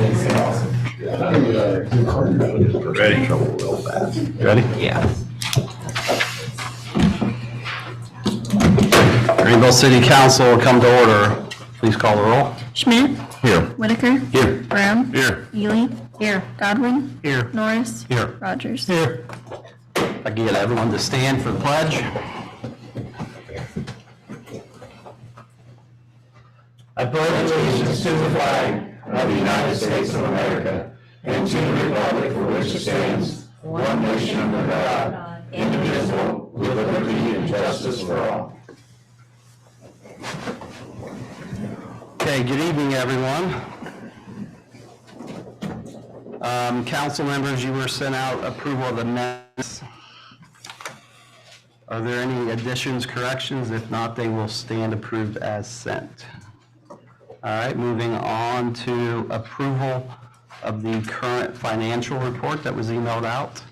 Ready? Ready? Yeah. Greenville City Council will come to order. Please call the roll. Schmidt. Here. Whitaker. Here. Brown. Here. Ely. Here. Godwin. Here. Norris. Here. Rogers. Here. I can get everyone to stand for the pledge. I pledge allegiance to the flag of the United States of America and to the republic for which it stands, one nation under God, indivisible, with liberty and justice for all. Okay, good evening, everyone. Council members, you were sent out approval of the minutes. Are there any additions, corrections? If not, they will stand approved as sent. All right, moving on to approval of the current financial report that was emailed out.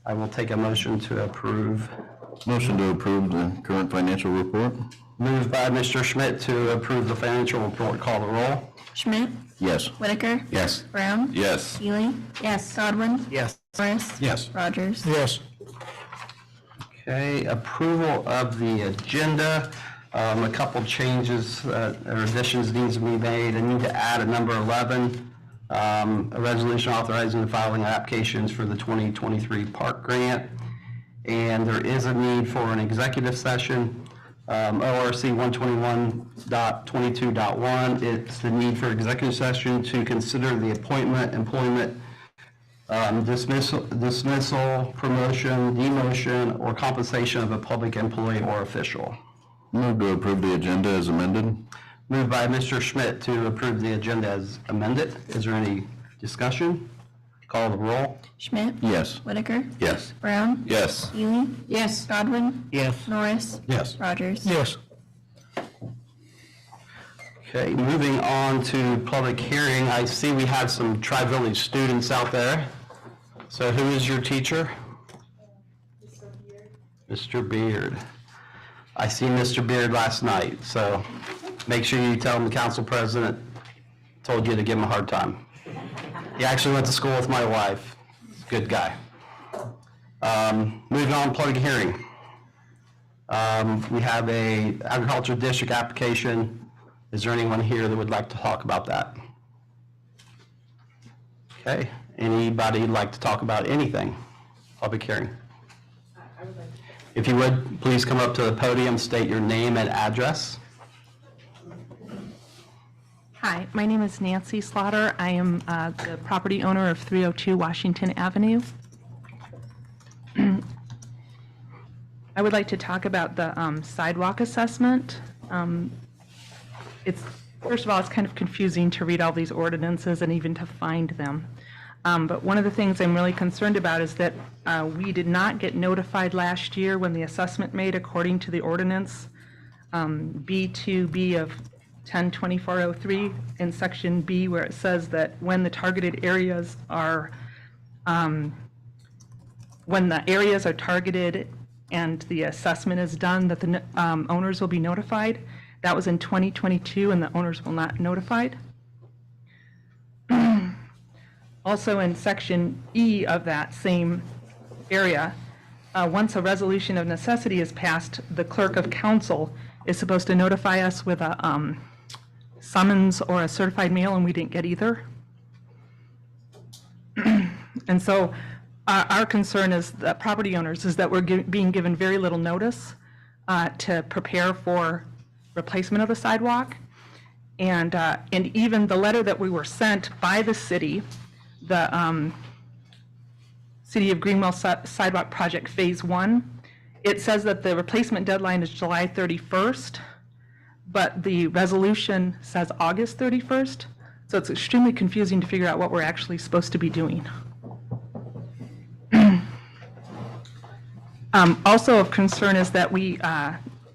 I will take a motion to approve. Motion to approve the current financial report? Moved by Mr. Schmidt to approve the financial report. Call the roll. Schmidt. Yes. Whitaker. Yes. Brown. Yes. Ely. Yes. Godwin. Yes. Norris. Yes. Rogers. Yes. Okay, approval of the agenda. A couple changes or additions needs to be made. I need to add a number 11, a resolution authorizing the filing of applications for the 2023 park grant. And there is a need for an executive session. ORC 121.22.1, it's the need for executive session to consider the appointment, employment, dismissal, promotion, demotion, or compensation of a public employee or official. Move to approve the agenda as amended? Moved by Mr. Schmidt to approve the agenda as amended. Is there any discussion? Call the roll. Schmidt. Yes. Whitaker. Yes. Brown. Yes. Ely. Yes. Godwin. Yes. Norris. Yes. Rogers. Yes. Okay, moving on to public hearing. I see we have some Tri-Village students out there. So who is your teacher? Mr. Beard. I see Mr. Beard last night, so make sure you tell him the council president told you to give him a hard time. He actually went to school with my wife. Good guy. Moving on, public hearing. We have a agricultural district application. Is there anyone here that would like to talk about that? Okay, anybody like to talk about anything? Public hearing. If you would, please come up to the podium, state your name and address. Hi, my name is Nancy Slaughter. I am the property owner of 302 Washington Avenue. I would like to talk about the sidewalk assessment. First of all, it's kind of confusing to read all these ordinances and even to find them. But one of the things I'm really concerned about is that we did not get notified last year when the assessment made according to the ordinance B2B of 102403 in section B, where it says that when the targeted areas are, when the areas are targeted and the assessment is done, that the owners will be notified. That was in 2022, and the owners were not notified. Also in section E of that same area, once a resolution of necessity is passed, the clerk of council is supposed to notify us with a summons or a certified mail, and we didn't get either. And so our concern is that property owners is that we're being given very little notice to prepare for replacement of the sidewalk. And even the letter that we were sent by the city, the City of Greenville Sidewalk Project Phase 1, it says that the replacement deadline is July 31st, but the resolution says August 31st. So it's extremely confusing to figure out what we're actually supposed to be doing. Also of concern is that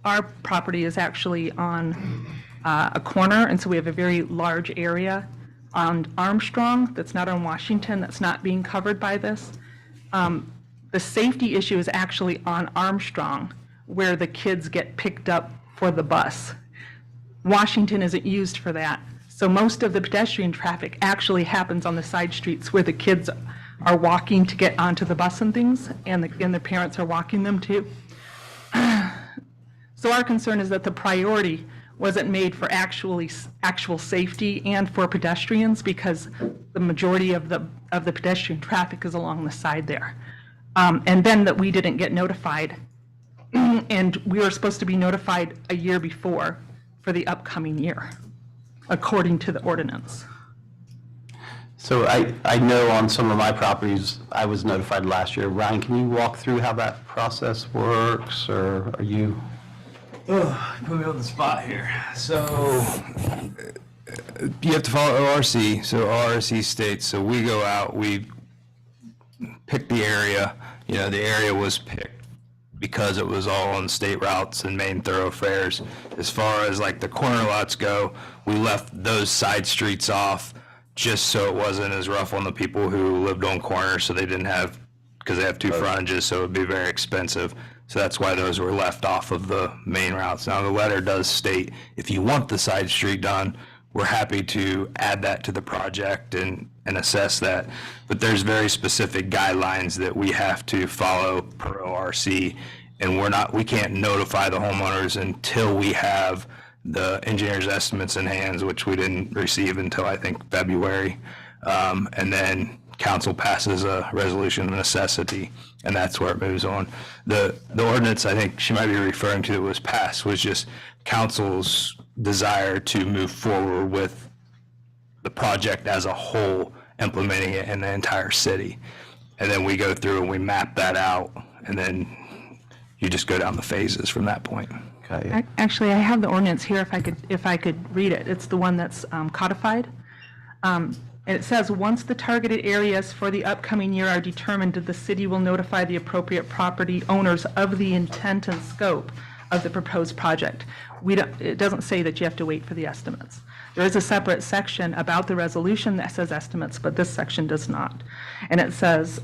our property is actually on a corner, and so we have a very large area on Armstrong that's not on Washington, that's not being covered by this. The safety issue is actually on Armstrong, where the kids get picked up for the bus. Washington isn't used for that. So most of the pedestrian traffic actually happens on the side streets where the kids are walking to get onto the bus and things, and the parents are walking them too. So our concern is that the priority wasn't made for actual safety and for pedestrians, because the majority of the pedestrian traffic is along the side there. And then that we didn't get notified, and we were supposed to be notified a year before for the upcoming year, according to the ordinance. So I know on some of my properties, I was notified last year. Ryan, can you walk through how that process works, or are you? Oh, put me on the spot here. So you have to follow ORC. So ORC states, so we go out, we pick the area. You know, the area was picked because it was all on state routes and main thoroughfares. As far as like the corner lots go, we left those side streets off just so it wasn't as rough on the people who lived on corners, so they didn't have, because they have two frontages, so it would be very expensive. So that's why those were left off of the main routes. Now, the letter does state, if you want the side street done, we're happy to add that to the project and assess that. But there's very specific guidelines that we have to follow per ORC, and we can't notify the homeowners until we have the engineer's estimates in hands, which we didn't receive until I think February. And then council passes a resolution of necessity, and that's where it moves on. The ordinance I think she might be referring to that was passed was just council's desire to move forward with the project as a whole, implementing it in the entire city. And then we go through and we map that out, and then you just go down the phases from that point. Okay. Actually, I have the ordinance here if I could read it. It's the one that's codified. And it says, once the targeted areas for the upcoming year are determined, the city will notify the appropriate property owners of the intent and scope of the proposed project. It doesn't say that you have to wait for the estimates. There is a separate section about the resolution that says estimates, but this section does not. And it says,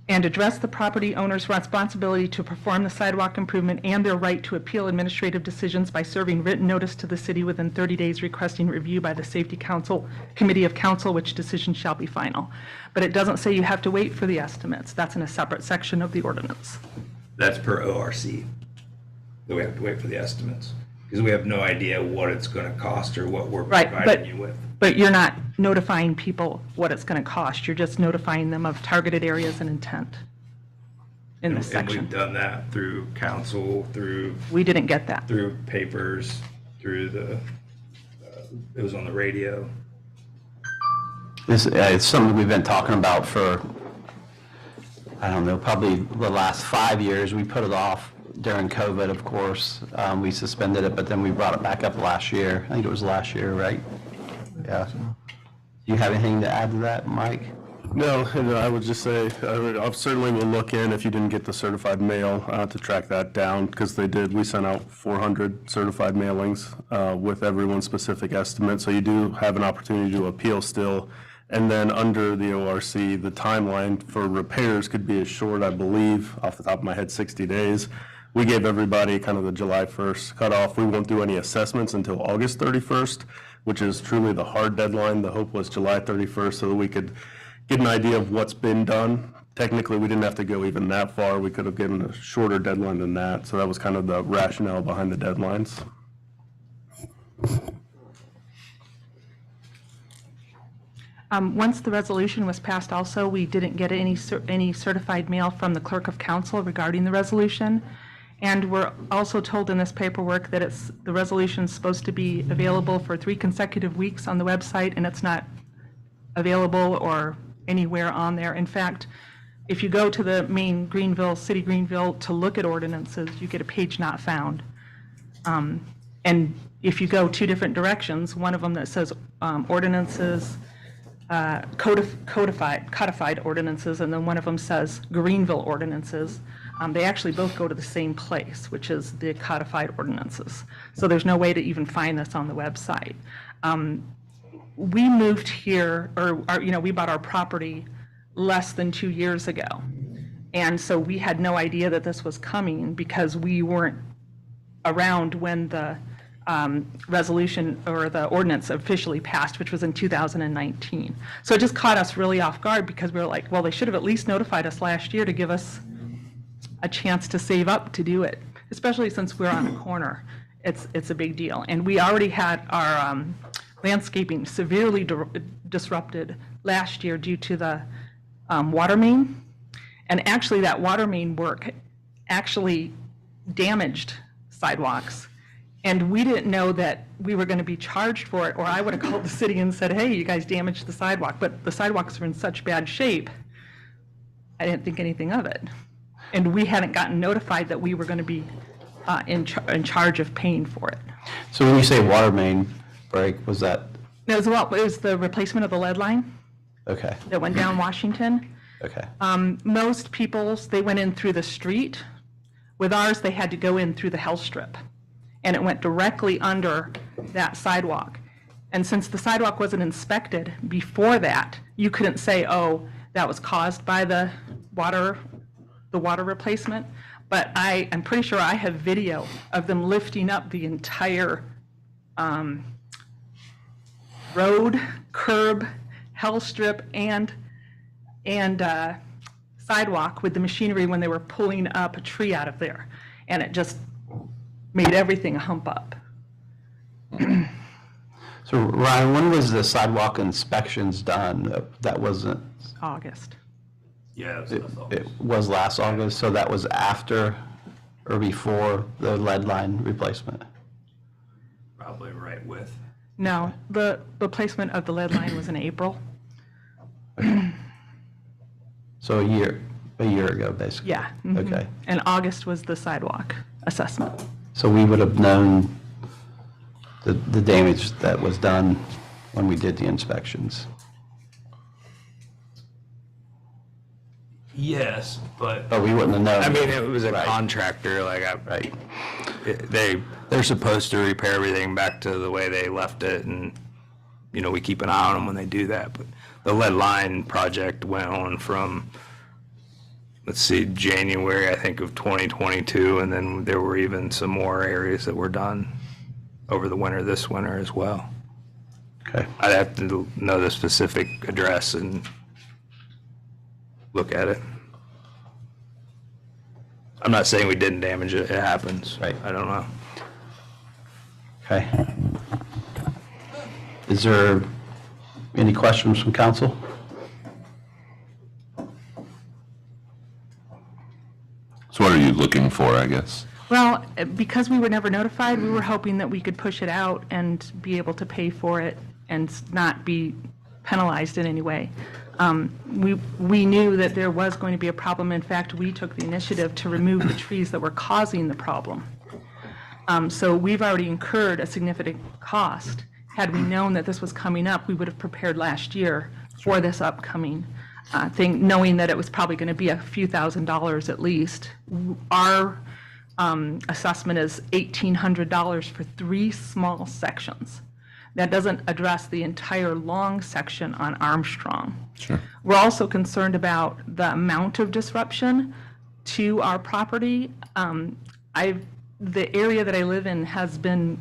and address the property owner's responsibility to perform the sidewalk improvement and their right to appeal administrative decisions by serving written notice to the city within 30 days requesting review by the Safety Council, Committee of Council, which decision shall be final. But it doesn't say you have to wait for the estimates. That's in a separate section of the ordinance. That's per ORC, that we have to wait for the estimates, because we have no idea what it's going to cost or what we're Right, providing you with. But you're not notifying people what it's going to cost. You're just notifying them of targeted areas and intent in this And we've section. done that through council, through We didn't get that. papers, through it was on the radio. It's something we've been talking about for, I don't know, probably the last 5 years. We put it off during COVID, of course. We suspended it, but then we brought it back up last year. I think it was last year, right? Yeah. Do you have anything to add to that, Mike? No, and I would just say, I certainly will look in if you didn't get the certified mail to track that down, because they did. We sent out 400 certified mailings with everyone's specific estimate, so you do have an opportunity to appeal still. And then under the ORC, the timeline for repairs could be as short, I believe, off the top of my head, 60 days. We gave everybody kind of the July 1st cutoff. We won't do any assessments until August 31st, which is truly the hard deadline. The hope was July 31st so that we could get an idea of what's been done. Technically, we didn't have to go even that far. We could have given a shorter deadline than that. So that was kind of the rationale behind the deadlines. Once the resolution was passed also, we didn't get any certified mail from the clerk of council regarding the resolution. And we're also told in this paperwork that the resolution is supposed to be available for 3 consecutive weeks on the website, and it's not available or anywhere on there. In fact, if you go to the main City Greenville to look at ordinances, you get a page not found. And if you go 2 different directions, one of them that says ordinances, codified ordinances, and then one of them says Greenville ordinances. They actually both go to the same place, which is the codified ordinances. So there's no way to even find this on the website. We moved here, we bought our property less than 2 years ago. And so we had no idea that this was coming because we weren't around when the resolution or the ordinance officially passed, which was in 2019. So it just caught us really off guard because we were like, well, they should have at least notified us last year to give us a chance to save up to do it, especially since we're on a corner. It's a big deal. And we already had our landscaping severely disrupted last year due to the water main. And actually, that water main work actually damaged sidewalks. And we didn't know that we were going to be charged for it, or I would have called the city and said, hey, you guys damaged the sidewalk. But the sidewalks were in such bad shape, I didn't think anything of it. And we hadn't gotten notified that we were going to be in charge of paying for it. So when you say water main break, was that, It was the replacement of the lead line okay, that went down Washington. okay. Most people's, they went in through the street. With ours, they had to go in through the health strip. And it went directly under that sidewalk. And since the sidewalk wasn't inspected before that, you couldn't say, oh, that was caused by the water replacement. But I am pretty sure I have video of them lifting up the entire road, curb, health strip, and sidewalk with the machinery when they were pulling up a tree out of there. And it just made everything a hump up. So Ryan, when was the sidewalk inspections done? That wasn't, August. Yeah, it was last August, so that was after or before the lead line replacement? probably right with. No, the replacement of the lead line was in April. So a year ago, basically? Yeah. mhm. Okay. And August was the sidewalk assessment. So we would have known the damage that was done when we did the inspections? Yes, but. But we wouldn't have known. I mean, it was a Right. contractor, like, Right. they're supposed to repair everything back to the way they left it, and, you know, we keep an eye on them when they do that, but the lead line project went on from, let's see, January, I think, of 2022, and then there were even some more areas that were done over the winter, this winter as well. Okay. I'd have to know the specific address and look at it. I'm not saying we didn't damage it, it happens. Right. I don't know. Okay. Is there any questions from council? So what are you looking for, I guess? Well, because we were never notified, we were hoping that we could push it out and be able to pay for it and not be penalized in any way. We knew that there was going to be a problem. In fact, we took the initiative to remove the trees that were causing the problem. So we've already incurred a significant cost. Had we known that this was coming up, we would have prepared last year for this upcoming thing, knowing that it was probably going to be a few $1,000s at least. Our assessment is $1,800 for 3 small sections. That doesn't address the entire long section on Armstrong. Sure. We're also concerned about the amount of disruption to our property. The area that I live in has been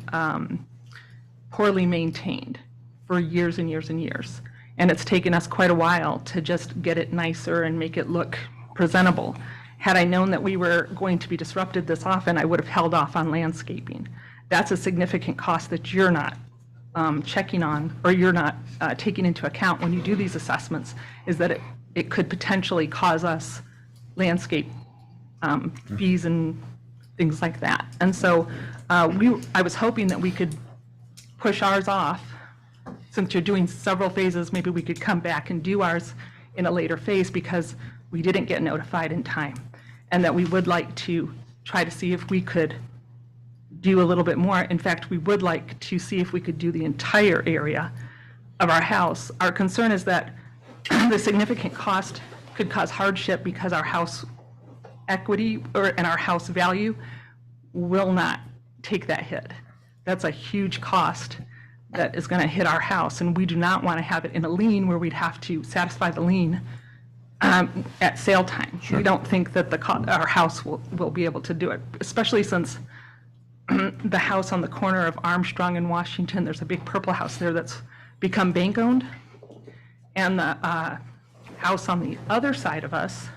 poorly maintained for years and years and years. And it's taken us quite a while to just get it nicer and make it look presentable. Had I known that we were going to be disrupted this often, I would have held off on landscaping. That's a significant cost that you're not checking on, or you're not taking into account when you do these assessments, is that it could potentially cause us landscape fees and things like that. And so I was hoping that we could push ours off. Since you're doing several phases, maybe we could come back and do ours in a later phase because we didn't get notified in time. And that we would like to try to see if we could do a little bit more. In fact, we would like to see if we could do the entire area of our house. Our concern is that the significant cost could cause hardship because our house equity and our house value will not take that hit. That's a huge cost that is going to hit our house, and we do not want to have it in a lien where we'd have to satisfy the lien at sale time. We don't think that our house will be able to do it, especially since the house on the corner of Armstrong and Washington, there's a big purple house there that's become bank-owned. And the house on the other side of us,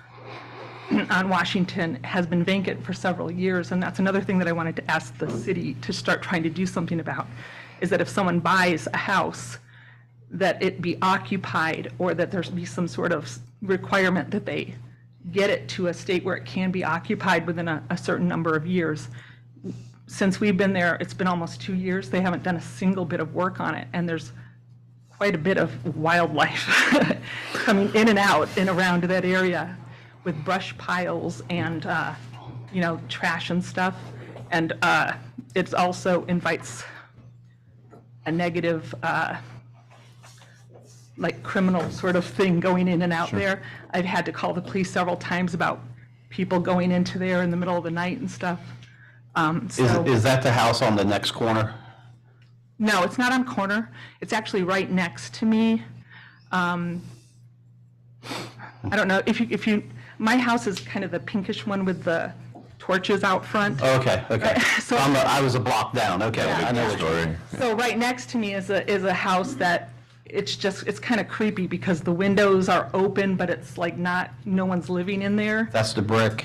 on Washington, has been vacant for several years. And that's another thing that I wanted to ask the city to start trying to do something about, is that if someone buys a house, that it be occupied, or that there's be some sort of requirement that they get it to a state where it can be occupied within a certain number of years. Since we've been there, it's been almost 2 years. They haven't done a single bit of work on it, and there's quite a bit of wildlife coming in and out and around that area with brush piles and, trash and stuff. And it also invites a negative, criminal sort of thing going in and out there. I've had to call the police several times about people going into there in the middle of the night and stuff. Is that the house on the next corner? No, it's not on corner. It's actually right next to me. I don't know if you, my house is kind of the pinkish one with the torches out front. Okay. So- I was a block down, okay. I know what you're- Story. So right next to me is a house that it's kind of creepy because the windows are open, but it's like no one's living in there. That's the brick.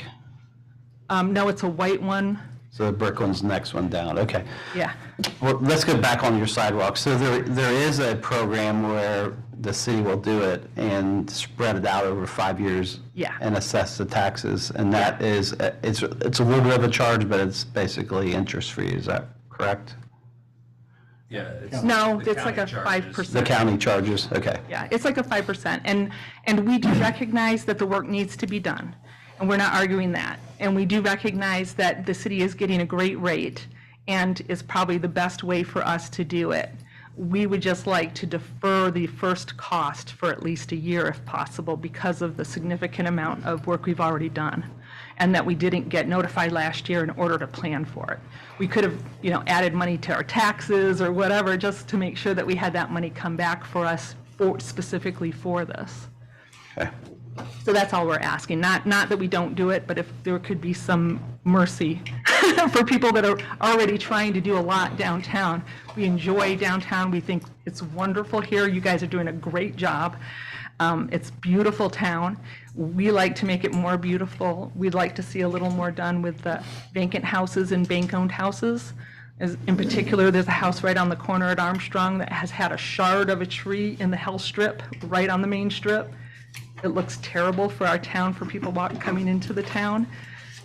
No, it's a white one. So the brick one's the next one down, okay. Yeah. Well, let's go back on your sidewalk. So there is a program where the city will do it and spread it out over 5 years. Yeah. And assess the taxes, and that is, it's a little bit of a charge, but it's basically interest-free, is that correct? Yeah. No, the it's like a county charges. 5%. The county charges, okay. Yeah, it's like a 5%. And we do recognize that the work needs to be done, and we're not arguing that. And we do recognize that the city is getting a great rate and is probably the best way for us to do it. We would just like to defer the first cost for at least a year if possible because of the significant amount of work we've already done and that we didn't get notified last year in order to plan for it. We could have, added money to our taxes or whatever just to make sure that we had that money come back for us specifically for this. Okay. So that's all we're asking, not that we don't do it, but if there could be some mercy for people that are already trying to do a lot downtown. We enjoy downtown, we think it's wonderful here, you guys are doing a great job. It's beautiful town. We like to make it more beautiful. We'd like to see a little more done with the vacant houses and bank-owned houses. In particular, there's a house right on the corner at Armstrong that has had a shard of a tree in the Hell Strip, right on the main strip. It looks terrible for our town, for people coming into the town,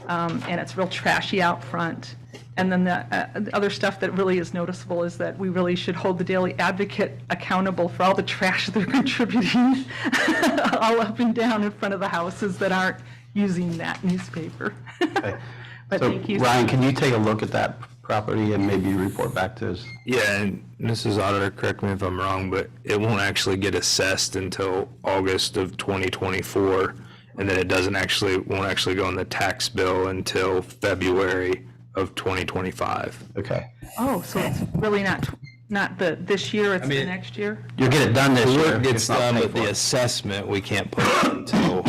and it's real trashy out front. And then the other stuff that really is noticeable is that we really should hold the Daily Advocate accountable for all the trash they're contributing all up and down in front of the houses that aren't using that newspaper. Okay. But So, thank you. Ryan, can you take a look at that property and maybe report back to us? Yeah, and Mrs. Auditor, correct me if I'm wrong, but it won't actually get assessed until August of 2024, and then it won't actually go on the tax bill until February of 2025. Okay. Oh, so it's really not this year, it's the mean- next year? You'll get it done this The year. work gets It's not done, paid but the for. assessment, we can't put it until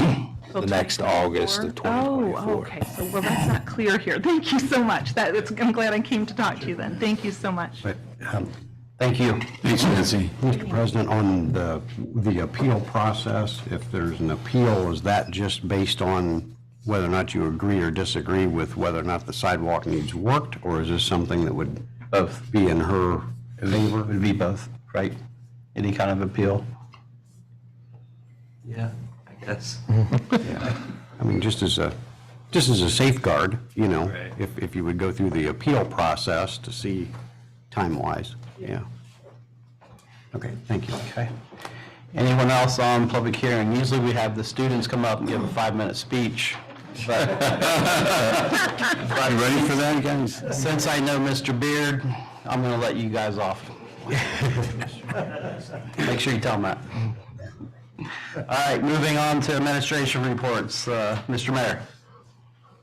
the next August of 2024. Oh, okay, so, well, that's not clear here. Thank you so much. I'm glad I came to talk to you then. Thank you so much. But, Thank you. Thanks, Nancy. Mr. President, on the appeal process, if there's an appeal, is that just based on whether or not you agree or disagree with whether or not the sidewalk needs worked, or is this something that would Both. be in her favor? It would be both, right? Any kind of appeal? Yeah, I guess. I mean, just as a safeguard, Right. if you would go through the appeal process to see time-wise, yeah. Okay, thank you. Okay. Anyone else on public hearing? Usually we have the students come up and give a 5-minute speech. But You ready for that, guys? since I know Mr. Beard, I'm going to let you guys off. Make sure you tell him that. All right, moving on to administration reports. Mr. Mayor.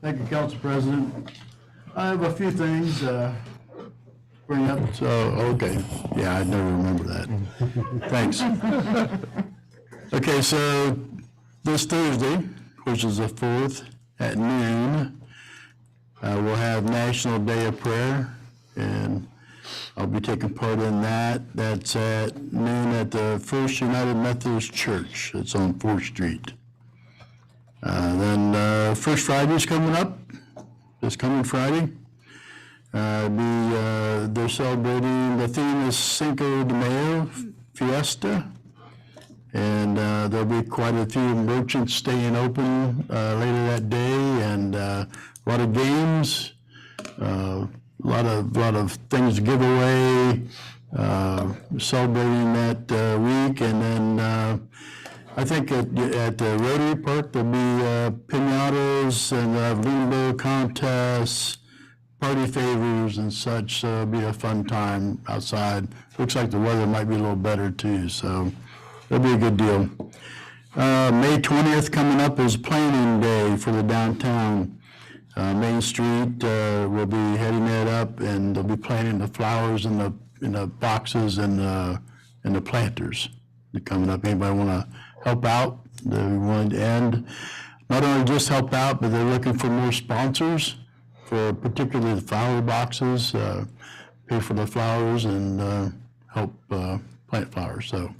Thank you, Council President. I have a few things bring up, so, okay, yeah, I never remember that. Thanks. Okay, so this Thursday, which is the 4th at noon, we'll have National Day of Prayer and I'll be taking part in that. That's at noon at the First United Methodist Church. It's on 4th Street. Then First Friday's coming up, this coming Friday. They're celebrating, the theme is Cinco de Mayo Fiesta. And there'll be quite a few merchants staying open later that day, and a lot of games, a lot of things to give away, celebrating that week. And then I think at the Rotary Park there'll be pinatas and limbo contests, party favors and such. So it'll be a fun time outside. Looks like the weather might be a little better too, so it'll be a good deal. May 20th coming up is planning day for the downtown. Main Street, we'll be heading that up, and they'll be planting the flowers in the boxes and the planters. They're coming up. Anybody want to help out? They're willing to end. Not only just help out, but they're looking for more sponsors for particularly the flower boxes, pay for the flowers and help plant flowers. So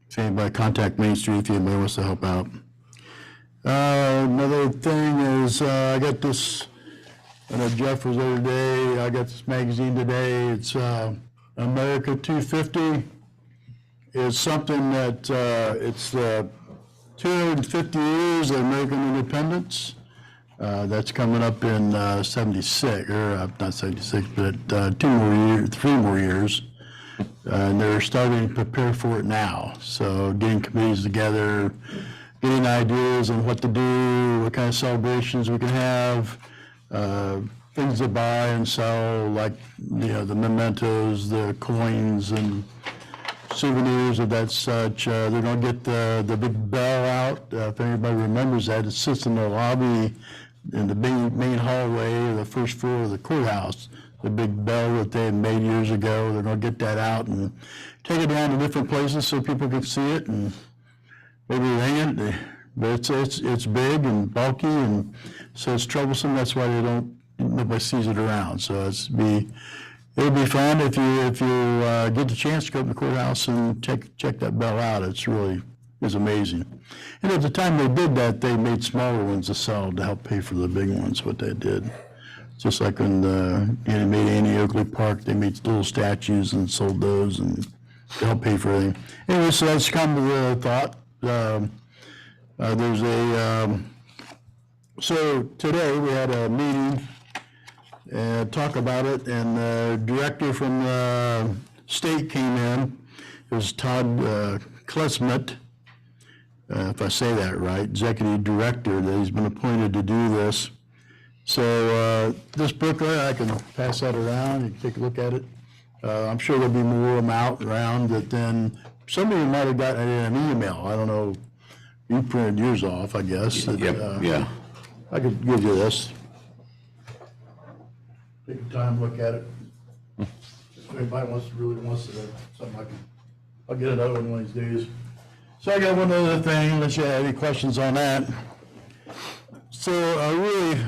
if anybody, contact Main Street if anybody wants to help out. Another thing is I got this, I know Jeff was there today, I got this magazine today. It's America 250. It's something that it's the 250 years of American independence. That's coming up in 76, or not 76, but 3 more years. And they're starting to prepare for it now. So getting committees together, getting ideas on what to do, what kind of celebrations we can have, things to buy and sell, like the mementos, the coins, and souvenirs of that such. They're going to get the big bell out. If anybody remembers that, it sits in the lobby in the main hallway or the first floor of the courthouse. The big bell that they had made years ago. They're going to get that out and take it down to different places so people can see it and maybe ring it. But it's big and bulky, and so it's troublesome. That's why nobody sees it around. So it'll be fun if you get the chance to go to the courthouse and check that bell out. It's amazing. And at the time they did that, they made smaller ones to sell to help pay for the big ones. What they did. Just like when they made Annie Oakley Park, they made little statues and sold those and to help pay for everything. Anyway, so that's kind of the thought. So today we had a meeting and talk about it, and the director from the state came in. It was Todd Klesmet, if I say that right, executive director, that he's been appointed to do this. So this booklet, I can pass that around. You can take a look at it. I'm sure there'll be more of them out around that. Then some of you might have gotten it in an email. I don't know. You printed yours off, I guess. Yeah. I could give you this. Take your time, look at it. If anybody really wants to, something I'll get it over one of these days. So I got one other thing, unless you have any questions on that. So a really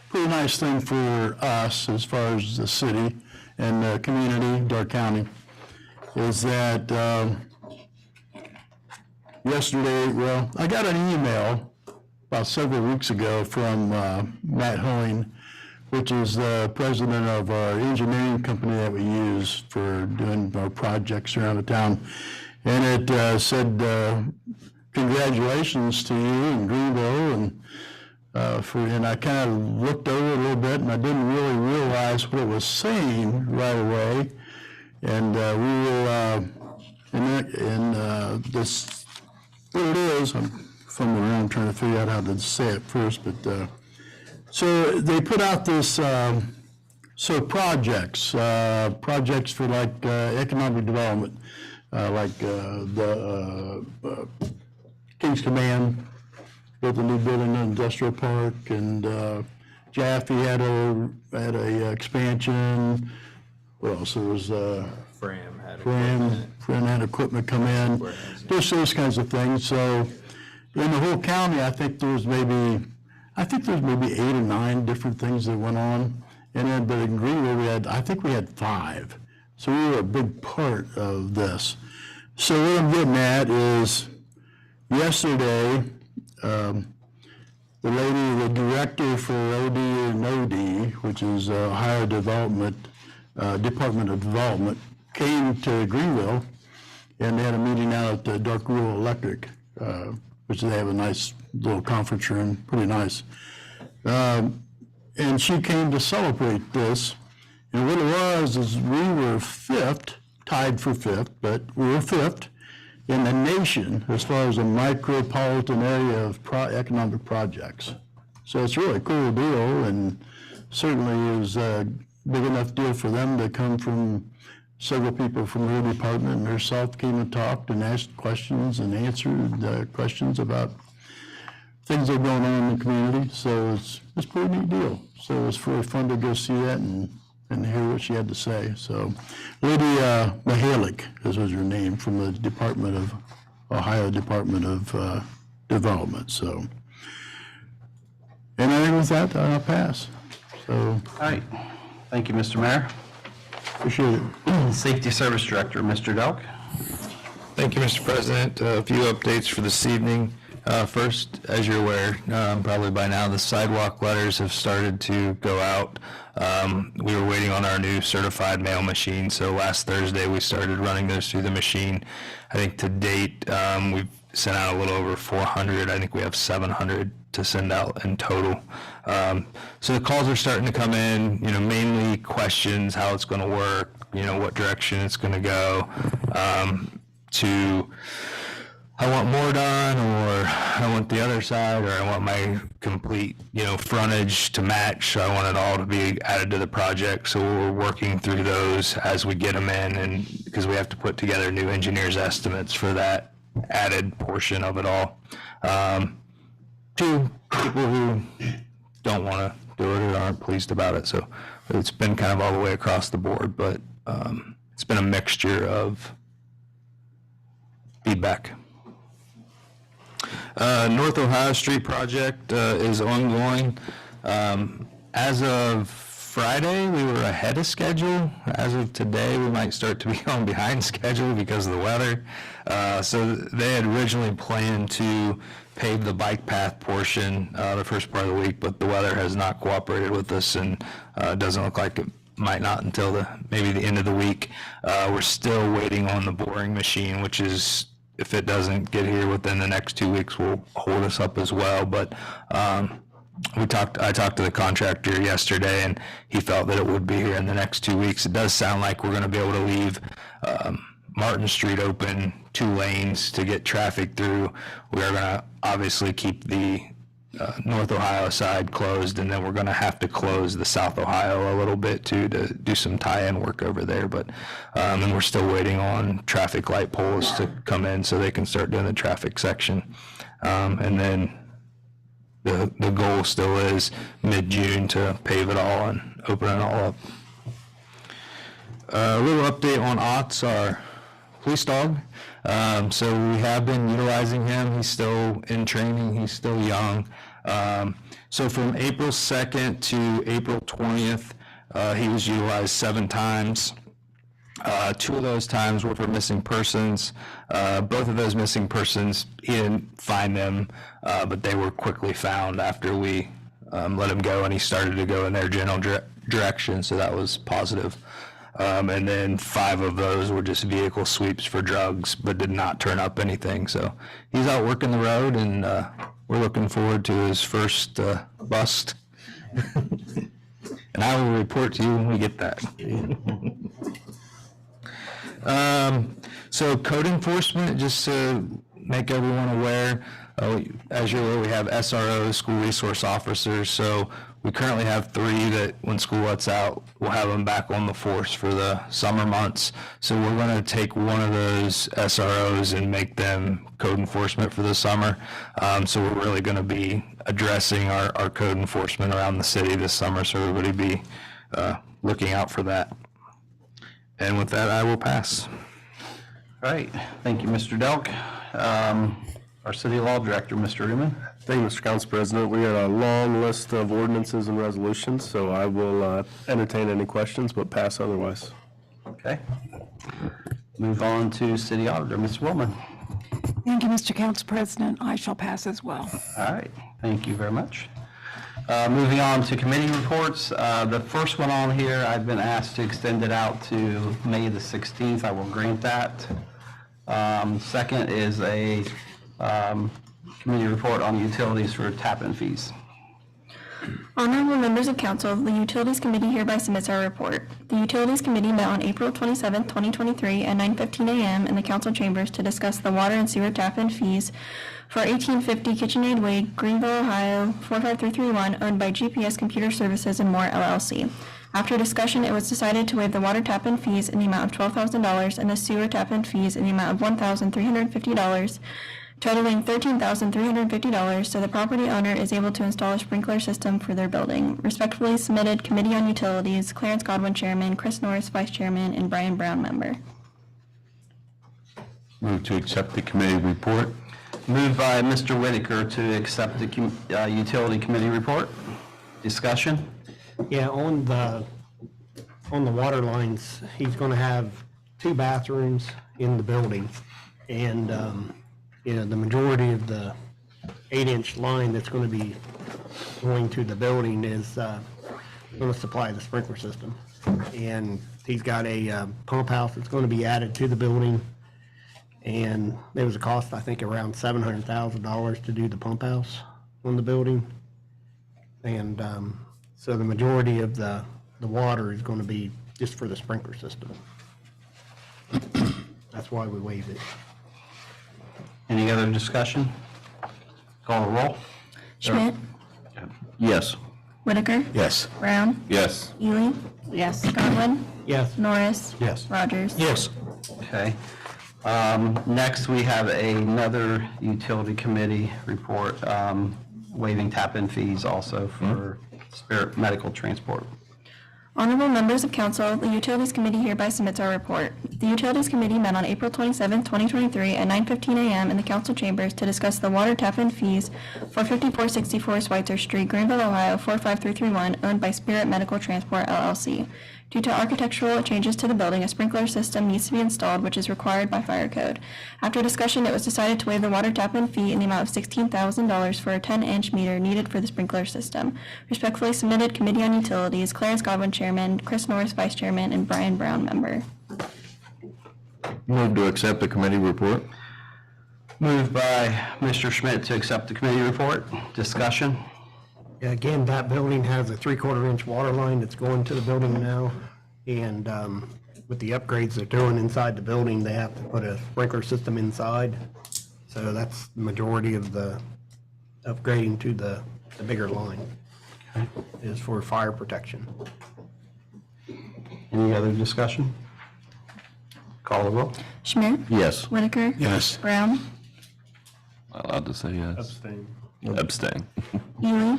pretty nice thing for us as far as the city and the community, Dark County, is that yesterday, I got an email about several weeks ago from Matt Hoeing, which is the president of our engineering company that we use for doing our projects around the town. And it said, congratulations to you in Greenville, and I kind of looked over it a little bit, and I didn't really realize what it was saying right away. And we will, this, what it is, I'm fumbling around trying to figure out how to say it first, but so they put out this, projects for like economic development, like the King's Command built a new building in the industrial park, and Jaffe had a expansion. What else? There was Fram had equipment come in. Just those kinds of things. So in the whole county, I think there's maybe 8 or 9 different things that went on, And then, but in Greenville, I think we had 5. So we were a big part of this. So what I'm getting at is, yesterday, the lady, the director for OD and OD, which is Ohio Department of Development, came to Greenville, and they had a meeting out at the Dark Rural Electric, which they have a nice little conference room, pretty nice. And she came to celebrate this. And what it was is we were 5th, tied for 5th, but we were 5th in the nation as far as a micropolitan area of economic projects. So it's really a cool deal, and certainly is a big enough deal for them to come from several people from her department and herself came and talked and asked questions and answered questions about things that are going on in the community. So it's a pretty neat deal. So it's really fun to go see that and hear what she had to say. So Lydia Mihalik was her name, from the Ohio Department of Development. So, and I think with that, I'll pass. So, All right. Thank you, Mr. Mayor. appreciate it. Safety Service Director, Mr. Delk. Thank you, Mr. President. A few updates for this evening. First, as you're aware, probably by now, the sidewalk letters have started to go out. We were waiting on our new certified mail machine, so last Thursday we started running those through the machine. I think to date, we've sent out a little over 400. I think we have 700 to send out in total. So the calls are starting to come in, mainly questions, how it's going to work, what direction it's going to go, to I want more done, or I want the other side, or I want my complete, frontage to match. So I want it all to be added to the project. So we're working through those as we get them in, and because we have to put together new engineers' estimates for that added portion of it all. To people who don't want to do it or aren't pleased about it. So it's been kind of all the way across the board, but it's been a mixture of feedback. North Ohio Street project is ongoing. As of Friday, we were ahead of schedule. As of today, we might start to be on behind schedule because of the weather. So they had originally planned to pave the bike path portion the first part of the week, but the weather has not cooperated with us, and it doesn't look like it might not until maybe the end of the week. We're still waiting on the boring machine, which is, if it doesn't get here within the next 2 weeks, will hold us up as well. But I talked to the contractor yesterday, and he felt that it would be here in the next 2 weeks. It does sound like we're going to be able to leave Martin Street open 2 lanes to get traffic through. We are going to obviously keep the North Ohio side closed, and then we're going to have to close the South Ohio a little bit too, to do some tie-in work over there. But and we're still waiting on traffic light poles to come in so they can start doing the traffic section. And then the goal still is mid-June to pave it all and open it all up. A little update on Otts, our police dog. So we have been utilizing him. He's still in training. He's still young. So from April 2nd to April 20th, he was utilized 7 times. 2 of those times were for missing persons. Both of those missing persons, he didn't find them, but they were quickly found after we let him go, and he started to go in their general direction, so that was positive. And then 5 of those were just vehicle sweeps for drugs, but did not turn up anything. So he's out working the road, and we're looking forward to his first bust. And I will report to you when we get that. So code enforcement, just to make everyone aware, as you're aware, we have SROs, school resource officers. So we currently have 3 that when school lets out, we'll have them back on the force for the summer months. So we're going to take one of those SROs and make them code enforcement for the summer. So we're really going to be addressing our code enforcement around the city this summer. So everybody be looking out for that. And with that, I will pass. All right. Thank you, Mr. Delk. Our City Law Director, Mr. Riemann. Thank you, Mr. Council President. We got a long list of ordinances and resolutions, so I will entertain any questions, but pass otherwise. Okay. Move on to City Auditor, Ms. Willman. Thank you, Mr. Council President. I shall pass as well. All right, thank you very much. Moving on to committee reports. The first one on here, I've been asked to extend it out to May the 16th. I will grant that. Second is a committee report on utilities for tap-in fees. Honorable members of council, the Utilities Committee hereby submits our report. The Utilities Committee met on April 27, 2023 at 9:15 a.m. in the council chambers to discuss the water and sewer tap-in fees for 1850 KitchenAid Way, Greenville, Ohio 45331, owned by GPS Computer Services and More LLC. After discussion, it was decided to waive the water tap-in fees in the amount of $12,000 and the sewer tap-in fees in the amount of $1,350, totaling $13,350, so the property owner is able to install a sprinkler system for their building. Respectfully submitted, Committee on Utilities, Clarence Godwin, Chairman, Chris Norris, Vice Chairman, and Brian Brown, Member. Move to accept the committee report. Moved by Mr. Whitaker to accept the Utility Committee report. Discussion? Yeah, on the water lines, he's gonna have 2 bathrooms in the building. And, the majority of the 8-inch line that's gonna be going to the building is, gonna supply the sprinkler system. And he's got a, pump house that's gonna be added to the building. And there was a cost, I think, around $700,000 to do the pump house on the building. And, so the majority of the water is going to be just for the sprinkler system. That's why we waived it. Any other discussion? Call the roll. Schmidt, Yes. Whitaker, Yes. Brown, Yes. Ely, Yes. Godwin, Yes. Norris, Yes. Rogers. Yes. Okay. Next, we have another Utility Committee report, waiving tap-in fees also for Spirit Medical Transport. Honorable members of council, the Utilities Committee hereby submits our report. The Utilities Committee met on April 27, 2023 at 9:15 a.m. in the council chambers to discuss the water tap-in fees for 5464 Schweitzer Street, Greenville, Ohio 45331, owned by Spirit Medical Transport LLC. Due to architectural changes to the building, a sprinkler system needs to be installed, which is required by fire code. After discussion, it was decided to waive the water tap-in fee in the amount of $16,000 for a 10-inch meter needed for the sprinkler system. Respectfully submitted, Committee on Utilities, Clarence Godwin, Chairman, Chris Norris, Vice Chairman, and Brian Brown, Member. Move to accept the committee report. Moved by Mr. Schmidt to accept the committee report. Discussion? Again, that building has a 3/4-inch water line that's going to the building now. And with the upgrades they're doing inside the building, they have to put a sprinkler system inside. So that's the majority of the upgrading to the bigger line is for fire protection. Any other discussion? Call the roll. Schmidt, Yes. Whitaker, Yes. Brown, Allowed to say yes. Abstain. Abstain. Ely,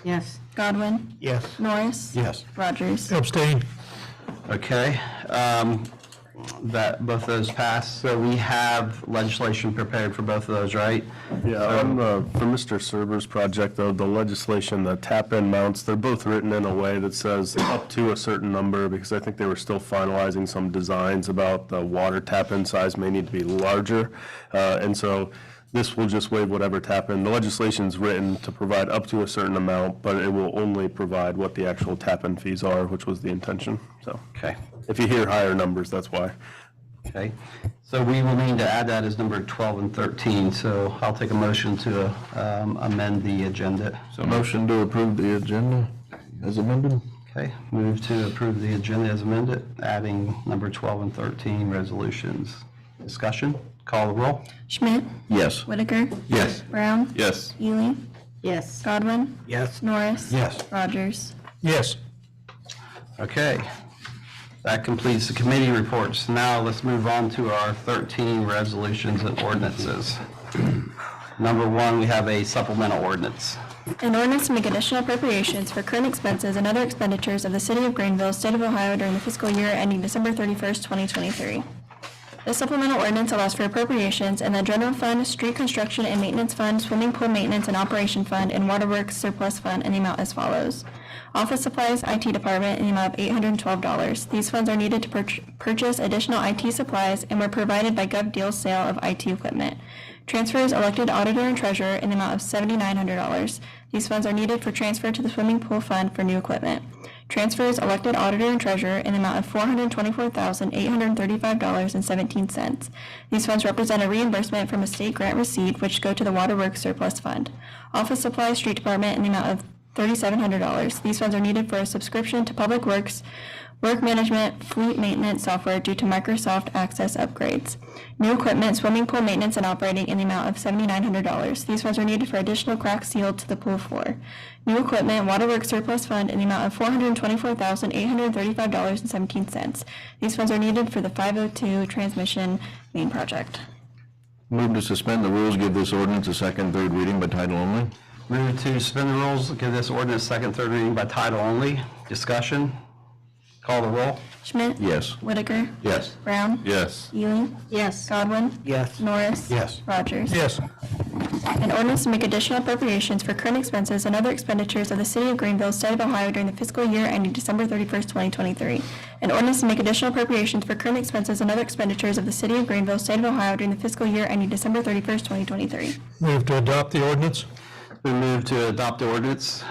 Yes. Godwin, Yes. Norris, Yes. Rogers. Abstain. Okay, that, both those passed. So we have legislation prepared for both of those, right? Yeah, for Mr. Server's project, though, the legislation, the tap-in mounts, they're both written in a way that says up to a certain number, because I think they were still finalizing some designs about the water tap-in size may need to be larger. And so this will just waive whatever tap-in. The legislation's written to provide up to a certain amount, but it will only provide what the actual tap-in fees are, which was the intention. So Okay, if you hear higher numbers, that's why. okay. So we will need to add that as number 12 and 13. So I'll take a motion to amend the agenda. So motion to approve the agenda as amended? Okay, move to approve the agenda as amended, adding number 12 and 13 resolutions. Discussion? Call the roll. Schmidt, Yes. Whitaker, Yes. Brown, Yes. Ely, Yes. Godwin, Yes. Norris. Yes. Rogers. Yes. Okay, that completes the committee reports. Now let's move on to our 13 resolutions and ordinances. Number 1, we have a supplemental ordinance. An ordinance to make additional appropriations for current expenses and other expenditures of the City of Greenville, State of Ohio during the fiscal year ending December 31st, 2023. This supplemental ordinance allows for appropriations in the general fund, street construction and maintenance fund, swimming pool maintenance and operation fund, and waterworks surplus fund in the amount as follows. Office supplies, IT department in the amount of $812. These funds are needed to purchase additional IT supplies and were provided by GovDeal's sale of IT equipment. Transfers elected auditor and treasurer in the amount of $7,900. These funds are needed for transfer to the swimming pool fund for new equipment. Transfers elected auditor and treasurer in the amount of $424,835.17. These funds represent a reimbursement from a state grant received which go to the waterworks surplus fund. Office supplies, street department in the amount of $3,700. These funds are needed for a subscription to Public Works, work management, fleet maintenance software due to Microsoft Access upgrades. New equipment, swimming pool maintenance and operating in the amount of $7,900. These funds are needed for additional cracks sealed to the pool floor. New equipment, waterworks surplus fund in the amount of $424,835.17. These funds are needed for the 502 transmission main project. Move to suspend the rules, give this ordinance a second, third reading by title only. Move to suspend the rules, give this ordinance second, third reading by title only. Discussion? Call the roll. Schmidt? Yes. Whitaker? Yes. Brown? Yes. Ely? Yes. Godwin? Yes. Norris? Yes. Rogers? Yes. An ordinance to make additional appropriations for current expenses and other expenditures of the City of Greenville, State of Ohio during the fiscal year ending December 31st, 2023. An ordinance to make additional appropriations for current expenses and other expenditures of the City of Greenville, State of Ohio during the fiscal year ending December 31st, 2023. Move to adopt the ordinance. We move to adopt the ordinance.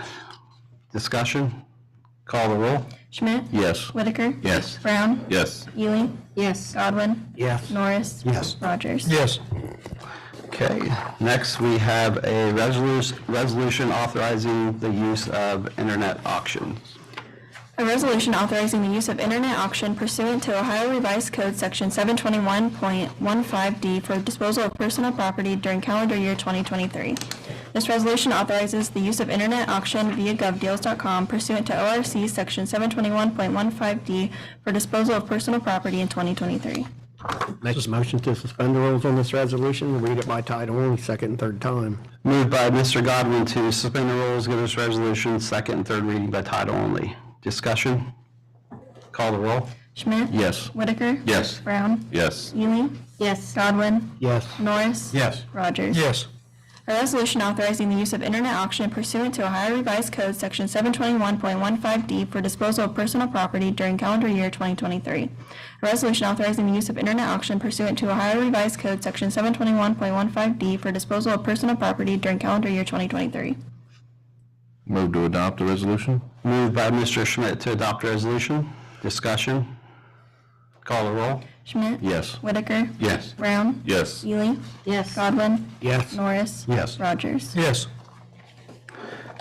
Discussion? Call the roll. Schmidt? Yes. Whitaker? Yes. Brown? Yes. Ely? Yes. Godwin? Yes. Norris? Yes. Rogers? Yes. Okay, next we have a resolution authorizing the use of internet auctions. A resolution authorizing the use of internet auction pursuant to Ohio Revised Code Section 721.15D for disposal of personal property during calendar year 2023. This resolution authorizes the use of internet auction via govdeals.com pursuant to ORC Section 721.15D for disposal of personal property in 2023. Make a motion to suspend the rules on this resolution, read it by title only, second and third time. Moved by Mr. Godwin to suspend the rules, give this resolution second and third reading by title only. Discussion? Call the roll. Schmidt? Yes. Whitaker? Yes. Brown? Yes. Ely? Yes. Godwin? Yes. Norris? Yes. Rogers? Yes. A resolution authorizing the use of internet auction pursuant to Ohio Revised Code Section 721.15D for disposal of personal property during calendar year 2023. A resolution authorizing the use of internet auction pursuant to Ohio Revised Code Section 721.15D for disposal of personal property during calendar year 2023. Move to adopt the resolution. Moved by Mr. Schmidt to adopt resolution. Discussion? Call the roll. Schmidt? Yes. Whitaker? Yes. Brown? Yes. Ely? Yes. Godwin? Yes. Norris? Yes. Rogers? Yes.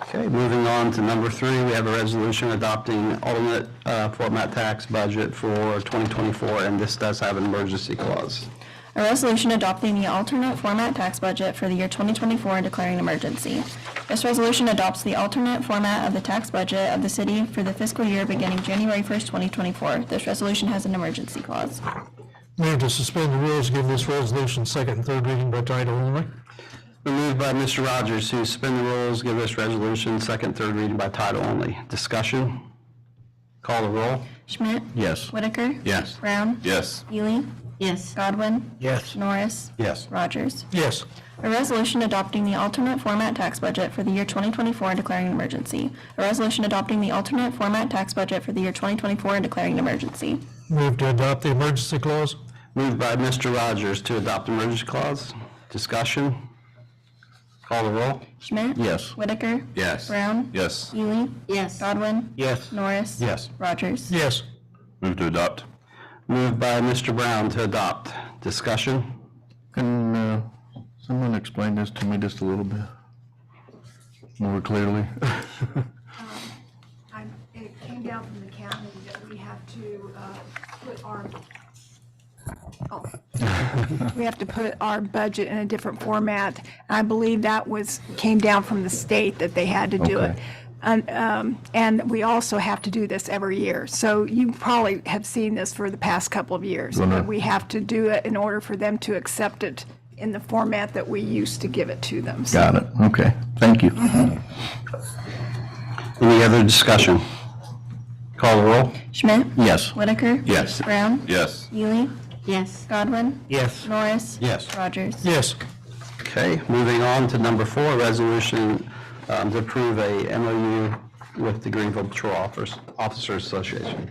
Okay, moving on to number 3, we have a resolution adopting alternate format tax budget for 2024, and this does have an emergency clause. A resolution adopting the alternate format tax budget for the year 2024 and declaring an emergency. This resolution adopts the alternate format of the tax budget of the city for the fiscal year beginning January 1st, 2024. This resolution has an emergency clause. Move to suspend the rules, give this resolution second and third reading by title only. Moved by Mr. Rogers to suspend the rules, give this resolution second, third reading by title only. Discussion? Call the roll. Schmidt? Yes. Whitaker? Yes. Brown? Yes. Ely? Yes. Godwin? Yes. Norris? Yes. Rogers? Yes. A resolution adopting the alternate format tax budget for the year 2024 and declaring an emergency. A resolution adopting the alternate format tax budget for the year 2024 and declaring an emergency. Move to adopt the emergency clause. Moved by Mr. Rogers to adopt emergency clause. Discussion? Call the roll. Schmidt? Yes. Whitaker? Yes. Brown? Yes. Ely? Yes. Godwin? Yes. Norris? Yes. Rogers? Yes. Move to adopt. Moved by Mr. Brown to adopt. Discussion? Can someone explain this to me just a little bit more clearly? It came down from the county that we have to put our, we have to put our budget in a different format. I believe that came down from the state that they had to do it. And we also have to do this every year. So you probably have seen this for the past couple of years. But we have to do it in order for them to accept it in the format that we used to give it to them. So Got it. Okay. Thank you. Any other discussion? Call the roll. Schmidt? Yes. Whitaker? Yes. Brown? Yes. Ely? Yes. Godwin. Yes. Norris. Yes. Rogers. Yes. Okay, moving on to number 4, resolution to approve a MOU with the Greenville Patrol Officers Association.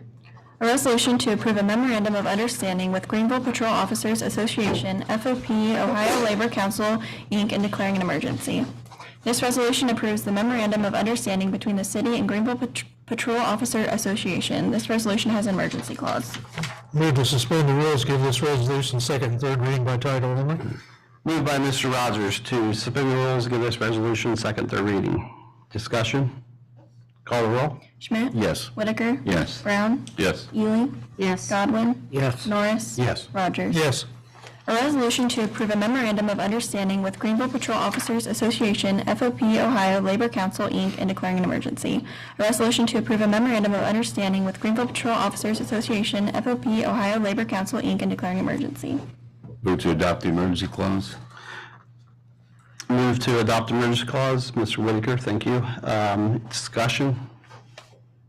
A resolution to approve a memorandum of understanding with Greenville Patrol Officers Association, FOP, Ohio Labor Council, Inc., and declaring an emergency. This resolution approves the memorandum of understanding between the city and Greenville Patrol Officer Association. This resolution has an emergency clause. Move to suspend the rules, give this resolution second and third reading by title only. Moved by Mr. Rogers to suspend the rules, give this resolution second, third reading. Discussion? Call the roll. Schmidt? Yes. Whitaker? Yes. Brown? Yes. Ely? Yes. Godwin? Yes. Norris? Yes. Rogers? Yes. A resolution to approve a memorandum of understanding with Greenville Patrol Officers Association, FOP, Ohio Labor Council, Inc., and declaring an emergency. A resolution to approve a memorandum of understanding with Greenville Patrol Officers Association, FOP, Ohio Labor Council, Inc., and declaring an emergency. Move to adopt the emergency clause. Move to adopt emergency clause. Mr. Whitaker, thank you. Discussion?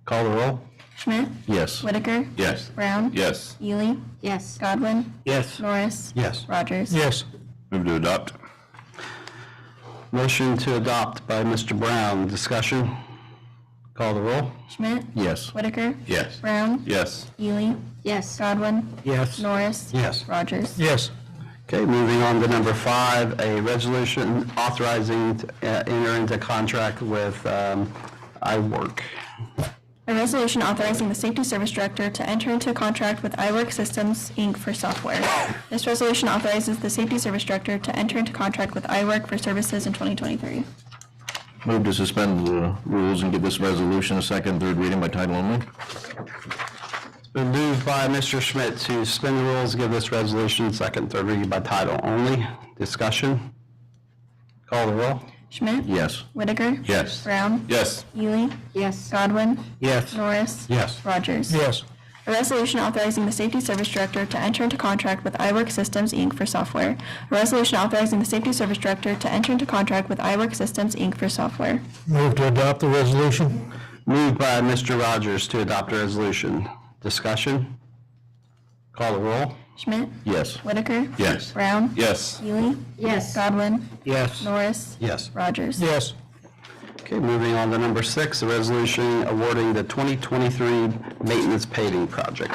Call the roll. Schmidt? Yes. Whitaker? Yes. Brown? Yes. Ely? Yes. Godwin? Yes. Norris? Yes. Rogers? Yes. Move to adopt. Motion to adopt by Mr. Brown. Discussion? Call the roll. Schmidt? Yes. Whitaker? Yes. Brown? Yes. Ely? Yes. Godwin? Yes. Norris? Yes. Rogers? Yes. Okay, moving on to number 5, a resolution authorizing to enter into contract with iWork. A resolution authorizing the Safety Service Director to enter into a contract with iWork Systems, Inc. for software. This resolution authorizes the Safety Service Director to enter into contract with iWork for services in 2023. Move to suspend the rules and give this resolution a second, third reading by title only. It's been moved by Mr. Schmidt to suspend the rules, give this resolution second, third reading by title only. Discussion? Call the roll. Schmidt? Yes. Whitaker? Yes. Brown? Yes. Ely? Yes. Godwin? Yes. Norris? Yes. Rogers? Yes. A resolution authorizing the Safety Service Director to enter into contract with iWork Systems, Inc. for software. A resolution authorizing the Safety Service Director to enter into contract with iWork Systems, Inc. for software. Move to adopt the resolution. Moved by Mr. Rogers to adopt a resolution. Discussion? Call the roll. Schmidt? Yes. Whitaker? Yes. Brown? Yes. Ely? Yes. Godwin? Yes. Norris? Yes. Rogers? Yes. Okay, moving on to number 6, a resolution awarding the 2023 maintenance paving project.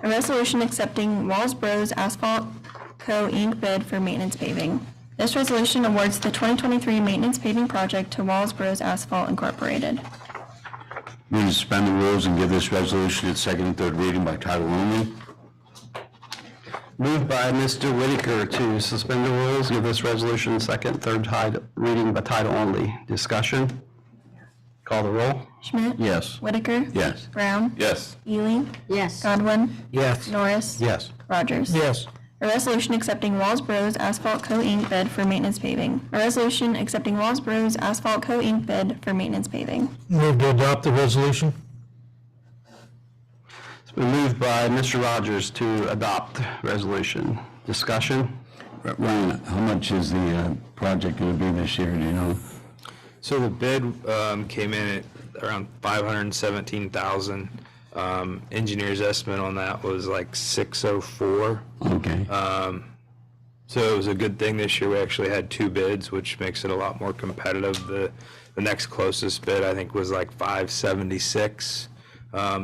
A resolution accepting Walls Bros Asphalt Co. Inc. bid for maintenance paving. This resolution awards the 2023 maintenance paving project to Walls Bros Asphalt Incorporated. Move to suspend the rules and give this resolution its second and third reading by title only. Moved by Mr. Whitaker to suspend the rules, give this resolution second, third reading by title only. Discussion? Call the roll. Schmidt? Yes. Whitaker? Yes. Brown? Yes. Ely? Yes. Godwin? Yes. Norris? Yes. Rogers? Yes. A resolution accepting Walls Bros Asphalt Co. Inc. bid for maintenance paving. A resolution accepting Walls Bros Asphalt Co. Inc. bid for maintenance paving. Move to adopt the resolution. It's been moved by Mr. Rogers to adopt resolution. Discussion? Ryan, how much is the project going to be this year, do you know? So the bid came in at around 517,000. Engineer's estimate on that was like 604. Okay. So it was a good thing this year we actually had 2 bids, which makes it a lot more competitive. The next closest bid I think was like 576.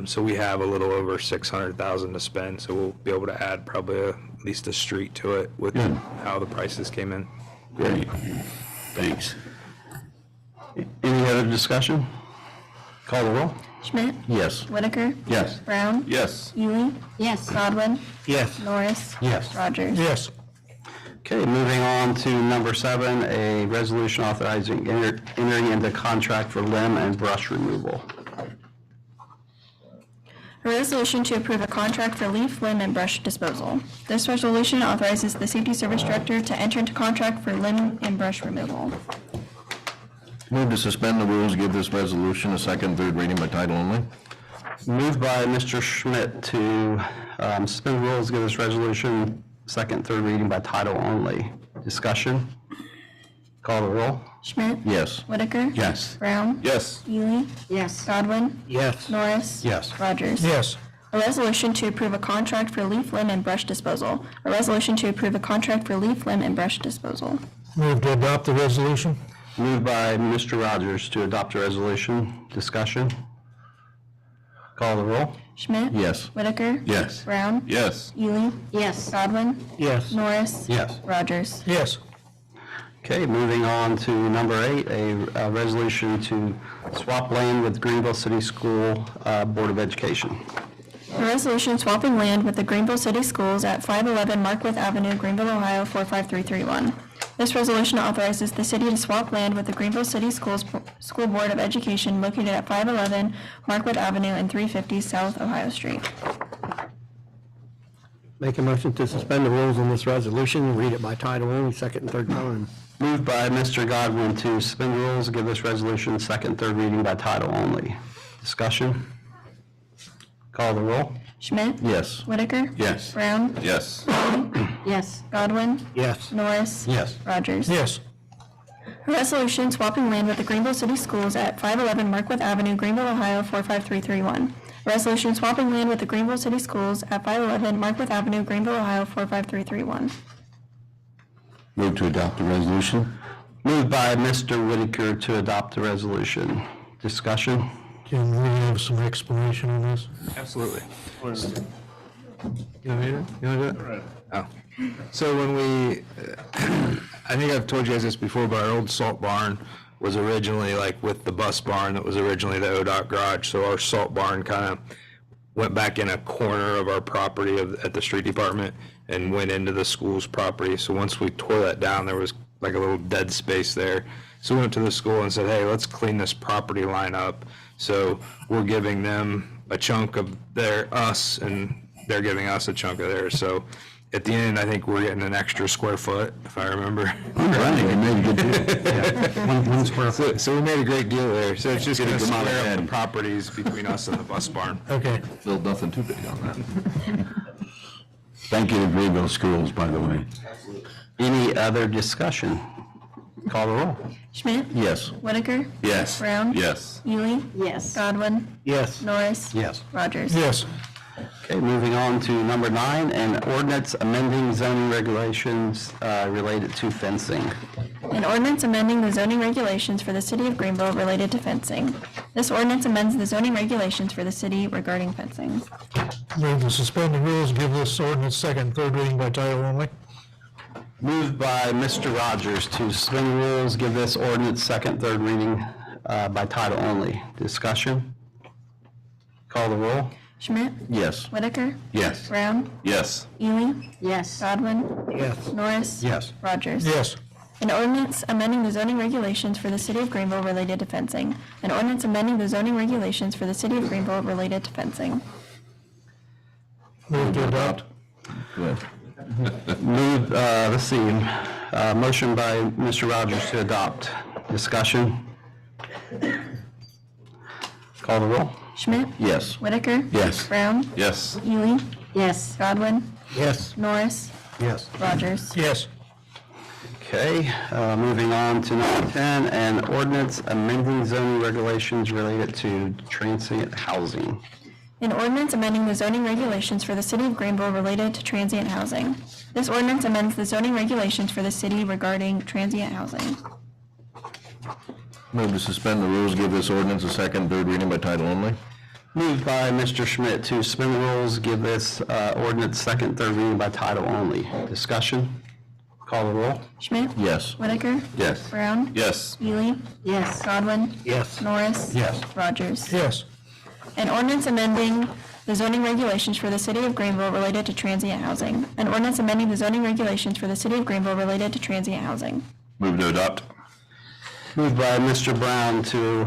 So we have a little over 600,000 to spend. So we'll be able to add probably at least a street to it with how the prices came in. Great. Thanks. Any other discussion? Call the roll. Schmidt? Yes. Whitaker? Yes. Brown? Yes. Ely? Yes. Godwin? Yes. Norris? Yes. Rogers? Yes. Okay, moving on to number 7, a resolution authorizing entering into contract for limb and brush removal. A resolution to approve a contract for leaf, limb, and brush disposal. This resolution authorizes the Safety Service Director to enter into contract for limb and brush removal. Move to suspend the rules, give this resolution a second, third reading by title only. Moved by Mr. Schmidt to suspend the rules, give this resolution second, third reading by title only. Discussion? Call the roll. Schmidt? Yes. Whitaker? Yes. Brown? Yes. Ely? Yes. Godwin? Yes. Norris? Yes. Rogers? Yes. A resolution to approve a contract for leaf, limb, and brush disposal. A resolution to approve a contract for leaf, limb, and brush disposal. Move to adopt the resolution. Moved by Mr. Rogers to adopt a resolution. Discussion? Call the roll. Schmidt? Yes. Whitaker? Yes. Brown? Yes. Ely? Yes. Godwin? Yes. Norris? Yes. Rogers? Yes. Okay, moving on to number 8, a resolution to swap land with Greenville City School Board of Education. A resolution swapping land with the Greenville City Schools at 511 Markworth Avenue, Greenville, Ohio 45331. This resolution authorizes the city to swap land with the Greenville City Schools School Board of Education located at 511 Markworth Avenue and 350 South Ohio Street. Make a motion to suspend the rules on this resolution, read it by title only, second and third time. Moved by Mr. Godwin to suspend the rules, give this resolution second, third reading by title only. Discussion? Call the roll. Schmidt? Yes. Whitaker? Yes. Brown? Yes. Yes. Godwin? Yes. Norris? Yes. Rogers? Yes. A resolution swapping land with the Greenville City Schools at 511 Markworth Avenue, Greenville, Ohio 45331. A resolution swapping land with the Greenville City Schools at 511 Markworth Avenue, Greenville, Ohio 45331. Move to adopt the resolution. Moved by Mr. Whitaker to adopt the resolution. Discussion? Can we have some explanation on this? Absolutely. You want me to? You want to do it? Oh. So when we, I think I've told you guys this before, but our old salt barn was originally like with the bus barn that was originally the ODOT garage. So our salt barn kind of went back in a corner of our property at the street department and went into the school's property. So once we tore that down, there was like a little dead space there. So we went to the school and said, hey, let's clean this property line up. So we're giving them a chunk of us, and they're giving us a chunk of theirs. So at the end, I think we're getting an extra square foot, if I remember. Right, you made a good deal. One square foot. So we made a great deal there. So it's just going to Get a good amount square up ahead. the properties between us and the bus barn. Okay. Build nothing too big on that. Thank you to Greenville Schools, by the way. Any other discussion? Call the roll. Schmidt? Yes. Whitaker? Yes. Brown? Yes. Ely? Yes. Godwin? Yes. Norris? Yes. Rogers? Yes. Okay, moving on to number 9, an ordinance amending zoning regulations related to fencing. An ordinance amending the zoning regulations for the city of Greenville related to fencing. This ordinance amends the zoning regulations for the city regarding fencing. Move to suspend the rules, give this ordinance second, third reading by title only. Moved by Mr. Rogers to suspend the rules, give this ordinance second, third reading by title only. Discussion? Call the roll. Schmidt? Yes. Whitaker? Yes. Brown? Yes. Ely? Yes. Godwin? Yes. Norris? Yes. Rogers? Yes. An ordinance amending the zoning regulations for the city of Greenville related to fencing. An ordinance amending the zoning regulations for the city of Greenville related to fencing. Move to adopt. Good. Moved, let's see, motion by Mr. Rogers to adopt. Discussion? Call the roll. Schmidt? Yes. Whitaker? Yes. Brown? Yes. Ely? Yes. Godwin? Yes. Norris? Yes. Rogers? Yes. Okay, moving on to number 10, an ordinance amending zoning regulations related to transient housing. An ordinance amending the zoning regulations for the city of Greenville related to transient housing. This ordinance amends the zoning regulations for the city regarding transient housing. Move to suspend the rules, give this ordinance a second, third reading by title only. Moved by Mr. Schmidt to suspend the rules, give this ordinance second, third reading by title only. Discussion? Call the roll. Schmidt? Yes. Whitaker? Yes. Brown? Yes. Ely? Yes. Godwin? Yes. Norris? Yes. Rogers? Yes. An ordinance amending the zoning regulations for the city of Greenville related to transient housing. An ordinance amending the zoning regulations for the city of Greenville related to transient housing. Move to adopt. Moved by Mr. Brown to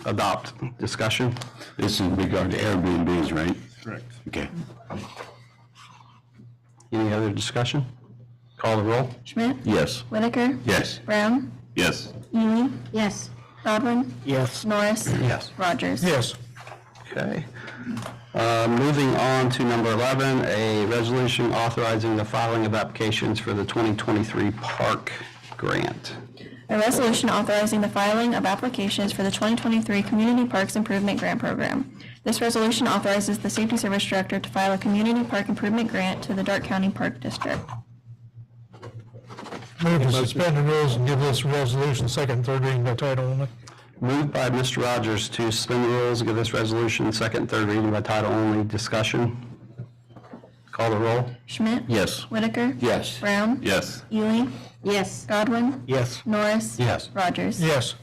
adopt. Discussion? This is in regard to Airbnbs, right? Correct. Okay. Any other discussion? Call the roll. Schmidt? Yes. Whitaker? Yes. Brown? Yes. Ely? Yes. Godwin? Yes. Norris? Yes. Rogers? Yes. Okay. Moving on to number 11, a resolution authorizing the filing of applications for the 2023 park grant. A resolution authorizing the filing of applications for the 2023 Community Parks Improvement Grant Program. This resolution authorizes the Safety Service Director to file a Community Park Improvement Grant to the Dark County Park District. Move to suspend the rules and give this resolution second and third reading by title only. Moved by Mr. Rogers to suspend the rules, give this resolution second and third reading by title only. Discussion. Call the roll. Schmidt? Yes. Whitaker? Yes. Brown? Yes. Ely? Yes. Godwin? Yes. Norris? Yes. Rogers? Yes.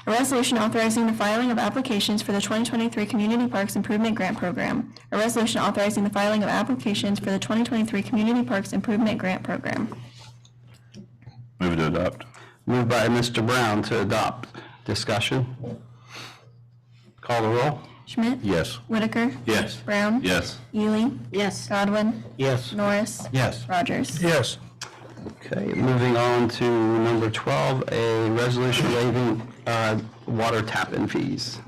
A resolution authorizing the filing of applications for the 2023 Community Parks Improvement Grant Program. A resolution authorizing the filing of applications for the 2023 Community Parks Improvement Grant Program. Move to adopt. Moved by Mr. Brown to adopt. Discussion. Call the roll. Schmidt? Yes. Whitaker? Yes. Brown? Yes. Ely? Yes. Godwin? Yes. Norris? Yes. Rogers? Yes. Okay, moving on to number 12, a resolution waiving water tap-in fees.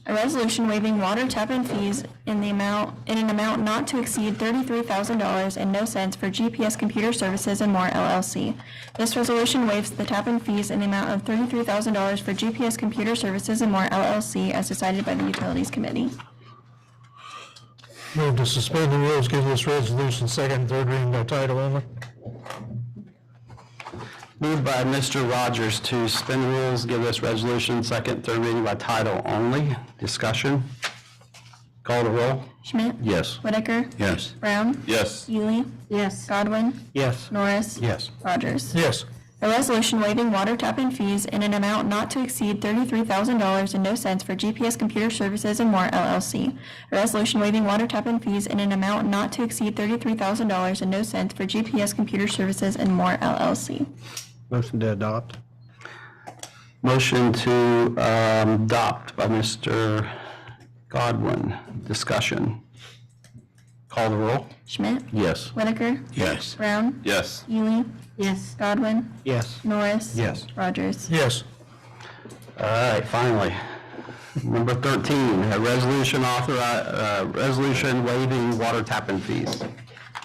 A resolution waiving water tap-in fees in an amount not to exceed $33,000 and no cents for GPS Computer Services and More LLC. This resolution waives the tap-in fees in the amount of $33,000 for GPS Computer Services and More LLC as decided by the Utilities Committee. Move to suspend the rules, give this resolution second and third reading by title only. Moved by Mr. Rogers to suspend rules, give this resolution second, third reading by title only. Discussion. Call the roll. Schmidt? Yes. Whitaker? Yes. Brown? Yes. Ely? Yes. Godwin? Yes. Norris? Yes. Rogers? Yes. A resolution waiving water tap-in fees in an amount not to exceed $33,000 and no cents for GPS Computer Services and More LLC. A resolution waiving water tap-in fees in an amount not to exceed $33,000 and no cents for GPS Computer Services and More LLC. Motion to adopt. Motion to adopt by Mr. Godwin. Discussion. Call the roll. Schmidt? Yes. Whitaker? Yes. Brown? Yes. Ely? Yes. Godwin? Yes. Norris? Yes. Rogers? Yes. All right, finally. Number 13, a resolution waiving water tap-in fees.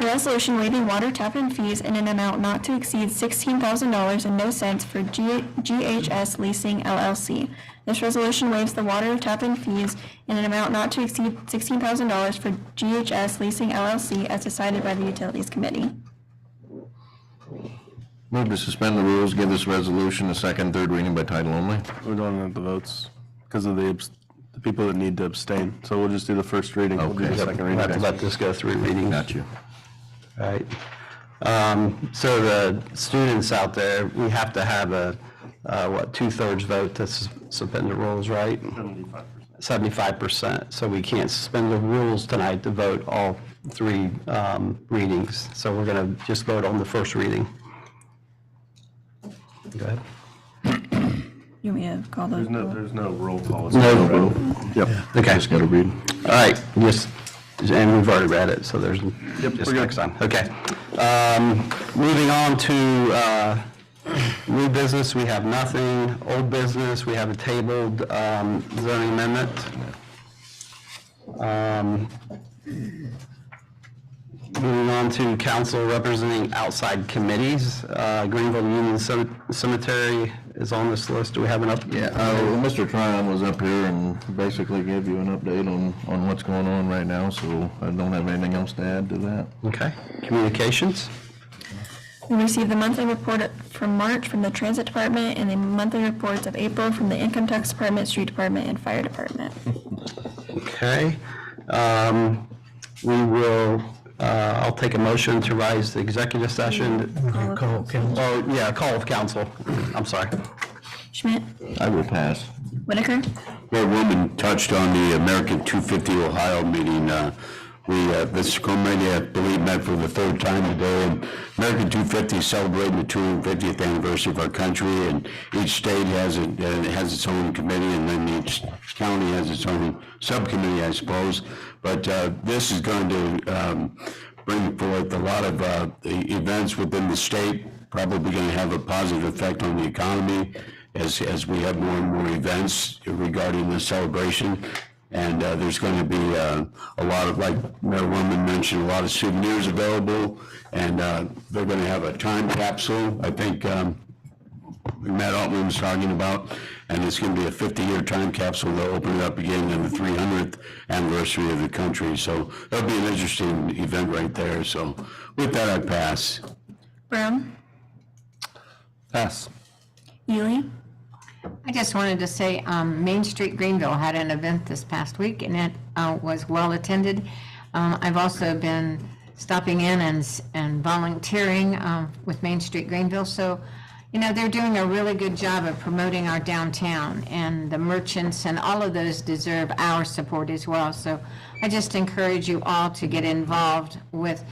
A resolution waiving water tap-in fees in an amount not to exceed $16,000 and no cents for GHS Leasing LLC. This resolution waives the water tap-in fees in an amount not to exceed $16,000 for GHS Leasing LLC as decided by the Utilities Committee. Move to suspend the rules, give this resolution a second, third reading by title only. We don't have the votes because of the people that need to abstain. So we'll just do the first reading. We'll do the second We'll have to reading. let this go through readings. Got you. All right. So the students out there, we have to have a, 2/3 vote to suspend the rules, right? 75%. So we can't suspend the rules tonight to vote all three readings. So we're going to just vote on the first reading. Go ahead. You want me to call those? There's no roll call. No roll. Yep. Okay. Just got to read. All right, just, and we've already read it, so there's just we're good. next time. Okay. Moving on to new business, we have nothing. Old business, we have a tabled zoning amendment. Moving on to council representing outside committees. Greenville Union Cemetery is on this list. Do we have an update? Yeah, Mr. Tryon was up here and basically gave you an update on what's going on right now, so I don't have anything else to add to that. Okay. Communications? We received the monthly report from March from the Transit Department and the monthly reports of April from the Income Tax Department, Street Department, and Fire Department. Okay. We will, I'll take a motion to rise the executive session. Call council. Oh, yeah, call of council. I'm sorry. Schmidt? I will pass. Whitaker? The woman touched on the American 250 Ohio meeting. This committee, I believe, met for the third time today, and American 250 is celebrating the 250th anniversary of our country, and each state has its own committee, and then each county has its own subcommittee, I suppose. But this is going to bring forth a lot of events within the state, probably going to have a positive effect on the economy as we have more and more events regarding the celebration. And there's going to be a lot of, like Mayor Woman mentioned, a lot of souvenirs available, and they're going to have a time capsule. I think Matt Altman was talking about, and it's going to be a 50-year time capsule. They'll open it up again on the 300th anniversary of the country. So that'll be an interesting event right there. So with that, I pass. Brown? Pass. Ely? I just wanted to say, Main Street Greenville had an event this past week, and it was well attended. I've also been stopping in and volunteering with Main Street Greenville. So, you know, they're doing a really good job of promoting our downtown, and the merchants and all of those deserve our support as well. So I just encourage you all to get involved with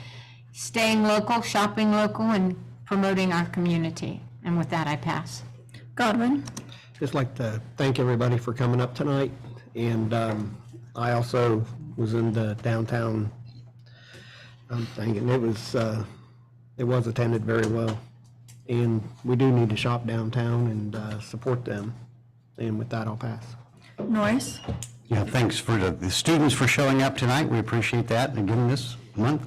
staying local, shopping local, and promoting our community. And with that, I pass. Godwin? Just like to thank everybody for coming up tonight. And I also was in the downtown thing, and it was attended very well. And we do need to shop downtown and support them. And with that, I'll pass. Norris? Yeah, thanks for the students for showing up tonight. We appreciate that. And again, this month,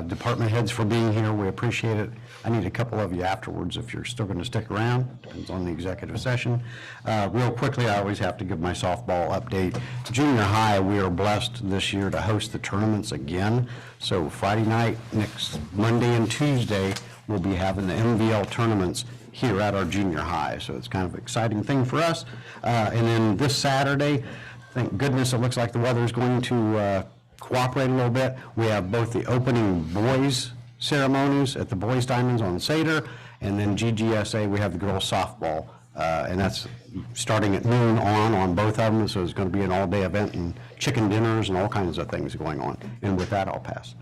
department heads for being here. We appreciate it. I need a couple of you afterwards if you're still going to stick around. Depends on the executive session. Real quickly, I always have to give my softball update. Junior high, we are blessed this year to host the tournaments again. So Friday night, next Monday and Tuesday, we'll be having the MVL tournaments here at our junior high. So it's kind of an exciting thing for us. And then this Saturday, thank goodness, it looks like the weather is going to cooperate a little bit. We have both the opening boys ceremonies at the Boys Diamonds on Seder, and then GGSA, we have the girls softball, and that's starting at noon on both of them, so it's going to be an all-day event and chicken dinners and all kinds of things going on. And with that, I'll pass.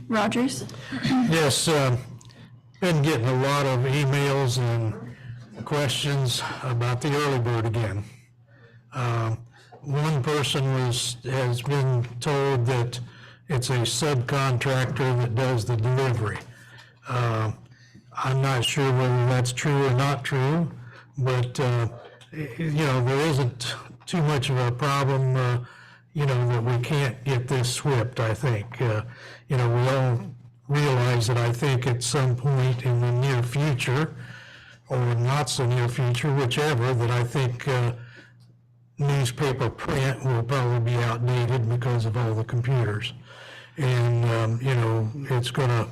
Rogers? Yes, been getting a lot of emails and questions about the early bird again. One person has been told that it's a subcontractor that does the delivery. I'm not sure whether that's true or not true, but you know, there isn't too much of a problem, you know, that we can't get this swept, I think. You know, we all realize that I think at some point in the near future, or not so near future, whichever, that I think newspaper print will probably be outdated because of all the computers. And, you know, it's going to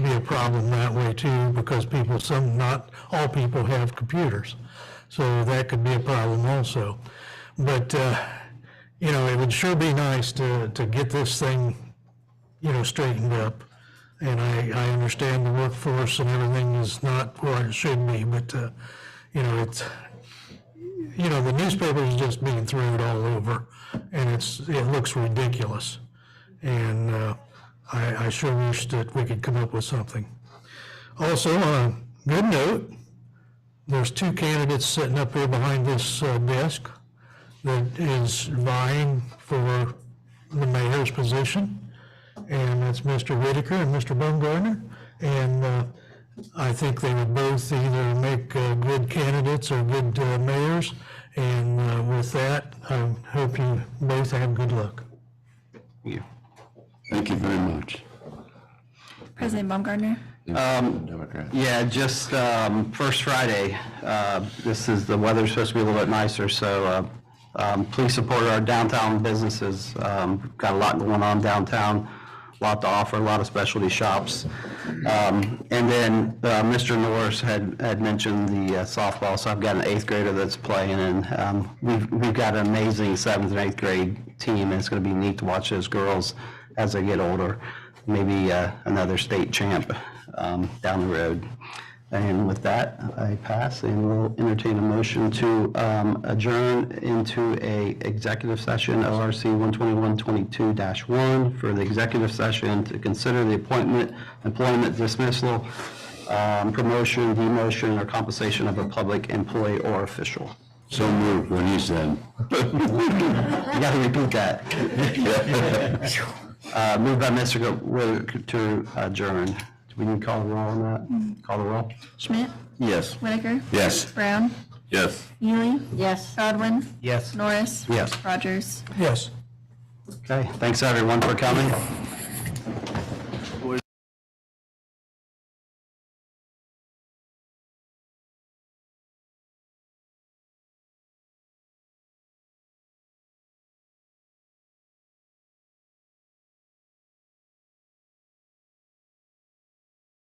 be a problem that way too, because not all people have computers. So that could be a problem also. But, you know, it would sure be nice to get this thing, you know, straightened up. And I understand the workforce and everything is not where it should be, but, you know, you know, the newspaper is just being thrown all over, and it looks ridiculous. And I sure wish that we could come up with something. Also, on a good note, there's two candidates sitting up here behind this desk that is vying for the mayor's position, and that's Mr. Whitaker and Mr. Bumgarner. And I think they would both either make good candidates or good mayors. And with that, I hope you both have good luck. Thank you. Thank you very much. President Baumgartner? Democrat. Yeah, just first Friday, the weather's supposed to be a little bit nicer, so please support our downtown businesses. We've got a lot going on downtown, a lot to offer, a lot of specialty shops. And then Mr. Norris had mentioned the softball, so I've got an 8th grader that's playing, and we've got an amazing 7th and 8th grade team, and it's going to be neat to watch those girls as they get older. Maybe another state champ down the road. And with that, I pass, and we'll entertain a motion to adjourn into a executive session, ORC 121-22-1, for the executive session to consider the appointment, employment, dismissal, promotion, demotion, or compensation of a public employee or official. So moved, what he said. You got to repeat that. Moved by Mr. Whitaker to adjourn. Do we need to call the roll on that? Call the roll? Schmidt? Yes. Whitaker? Yes. Brown? Yes. Ely? Yes. Godwin? Yes. Norris? Yes. Rogers? Yes. Okay, thanks everyone for coming.